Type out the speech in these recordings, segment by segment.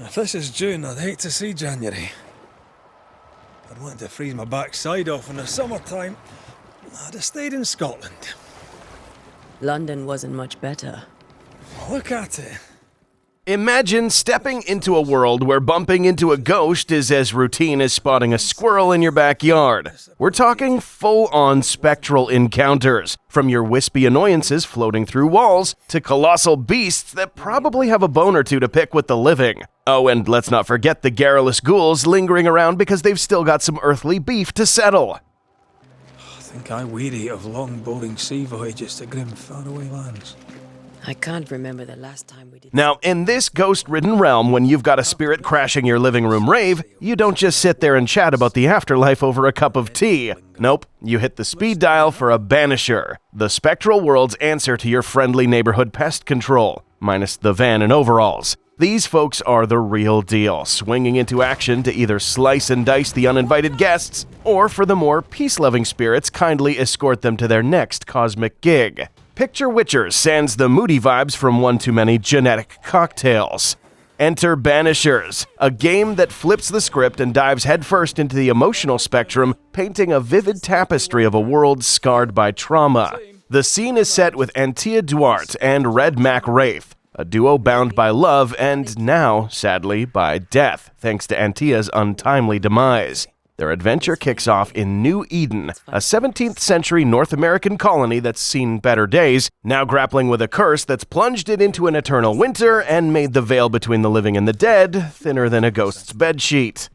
If this is June, I'd hate to see January. I'd want to freeze my backside off in the summertime. I'd have stayed in Scotland. London wasn't much better. Look at it. Imagine stepping into a world where bumping into a ghost is as routine as spotting a squirrel in your backyard. We're talking full-on spectral encounters, from your wispy annoyances floating through walls to colossal beasts that probably have a bone or two to pick with the living. Oh, and let's not forget the garrulous ghouls lingering around because they've still got some earthly beef to settle. I think I weary of long, boring sea voyages to grim, faraway lands. I can't remember the last time we did. Now, in this ghost-ridden realm, when you've got a spirit crashing your living room rave, you don't just sit there and chat about the afterlife over a cup of tea. Nope, you hit the speed dial for a Banisher, the spectral world's answer to your friendly neighborhood pest control, minus the van and overalls. These folks are the real deal, swinging into action to either slice and dice the uninvited guests, or for the more peace-loving spirits, kindly escort them to their next cosmic gig. Picture Witchers sans the moody vibes from one too many genetic cocktails. Enter Banishers, a game that flips the script and dives headfirst into the emotional spectrum, painting a vivid tapestry of a world scarred by trauma. The scene is set with Antia Duarte and Red Mac Wraith, a duo bound by love and now, sadly, by death, thanks to Antia's untimely demise. Their adventure kicks off in New Eden, a 17th century North American colony that's seen better days, now grappling with a curse that's plunged it into an eternal winter and made the veil between the living and the dead thinner than a ghost's bedsheet.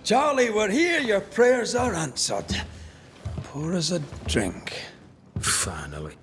Charlie, we're here. Your prayers are answered. Pour us a drink. Finally.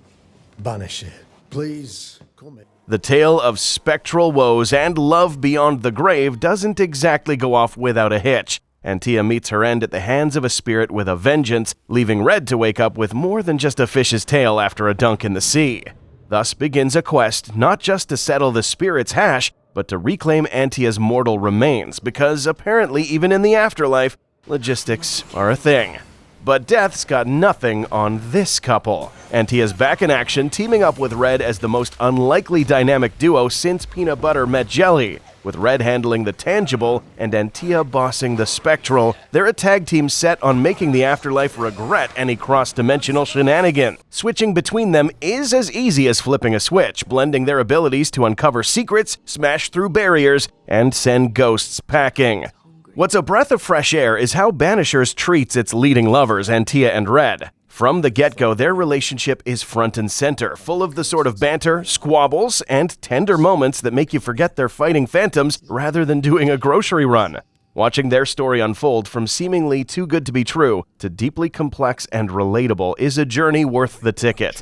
Banish it. Please, come in. The tale of spectral woes and love beyond the grave doesn't exactly go off without a hitch. Antia meets her end at the hands of a spirit with a vengeance, leaving Red to wake up with more than just a fish's tail after a dunk in the sea. Thus begins a quest not just to settle the spirit's hash, but to reclaim Antia's mortal remains, because apparently even in the afterlife, logistics are a thing. But death's got nothing on this couple. Antia's back in action, teaming up with Red as the most unlikely dynamic duo since peanut butter met jelly. With Red handling the tangible and Antia bossing the spectral, they're a tag team set on making the afterlife regret any cross-dimensional shenanigan. Switching between them is as easy as flipping a switch, blending their abilities to uncover secrets, smash through barriers, and send ghosts packing. What's a breath of fresh air is how Banishers treats its leading lovers, Antia and Red. From the get-go, their relationship is front and center, full of the sort of banter, squabbles, and tender moments that make you forget they're fighting phantoms rather than doing a grocery run. Watching their story unfold from seemingly too good to be true to deeply complex and relatable is a journey worth the ticket.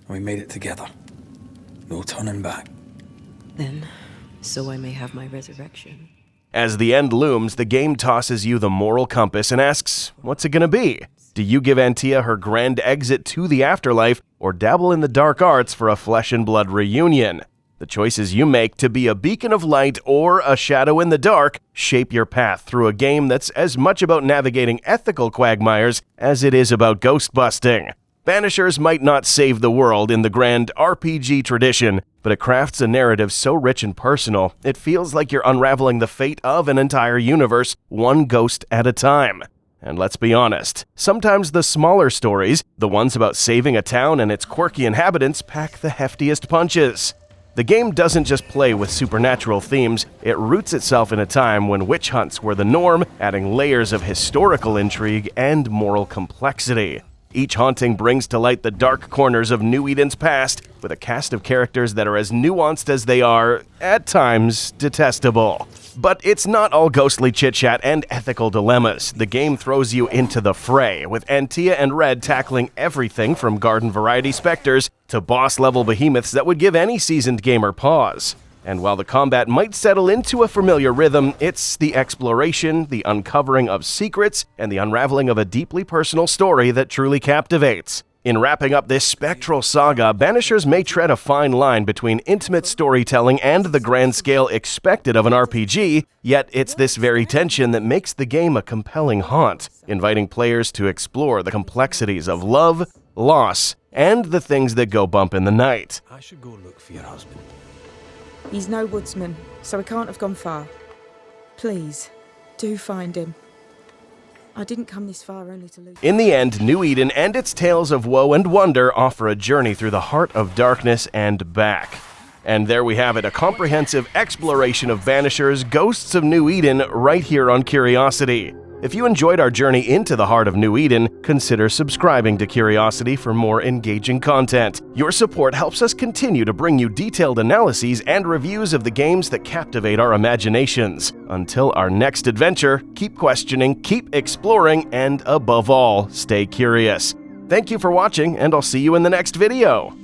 We made it together. No turning back. Then, so I may have my resurrection. As the end looms, the game tosses you the moral compass and asks, what's it gonna be? Do you give Antia her grand exit to the afterlife, or dabble in the dark arts for a flesh and blood reunion? The choices you make to be a beacon of light or a shadow in the dark shape your path through a game that's as much about navigating ethical quagmires as it is about ghost busting. Banishers might not save the world in the grand RPG tradition, but it crafts a narrative so rich and personal, it feels like you're unraveling the fate of an entire universe, one ghost at a time. And let's be honest, sometimes the smaller stories, the ones about saving a town and its quirky inhabitants, pack the heftiest punches. The game doesn't just play with supernatural themes, it roots itself in a time when witch hunts were the norm, adding layers of historical intrigue and moral complexity. Each haunting brings to light the dark corners of New Eden's past, with a cast of characters that are as nuanced as they are, at times, detestable. But it's not all ghostly chit-chat and ethical dilemmas. The game throws you into the fray, with Antia and Red tackling everything from garden-variety specters to boss-level behemoths that would give any seasoned gamer pause. And while the combat might settle into a familiar rhythm, it's the exploration, the uncovering of secrets, and the unraveling of a deeply personal story that truly captivates. In wrapping up this spectral saga, Banishers may tread a fine line between intimate storytelling and the grand scale expected of an RPG, yet it's this very tension that makes the game a compelling haunt, inviting players to explore the complexities of love, loss, and the things that go bump in the night. I should go look for your husband. He's no woodsman, so he can't have gone far. Please, do find him. I didn't come this far only to lose. In the end, New Eden and its tales of woe and wonder offer a journey through the heart of darkness and back. And there we have it, a comprehensive exploration of Banishers, Ghosts of New Eden, right here on Quriosity. If you enjoyed our journey into the heart of New Eden, consider subscribing to Quriosity for more engaging content. Your support helps us continue to bring you detailed analyses and reviews of the games that captivate our imaginations. Until our next adventure, keep questioning, keep exploring, and above all, stay curious. Thank you for watching, and I'll see you in the next video.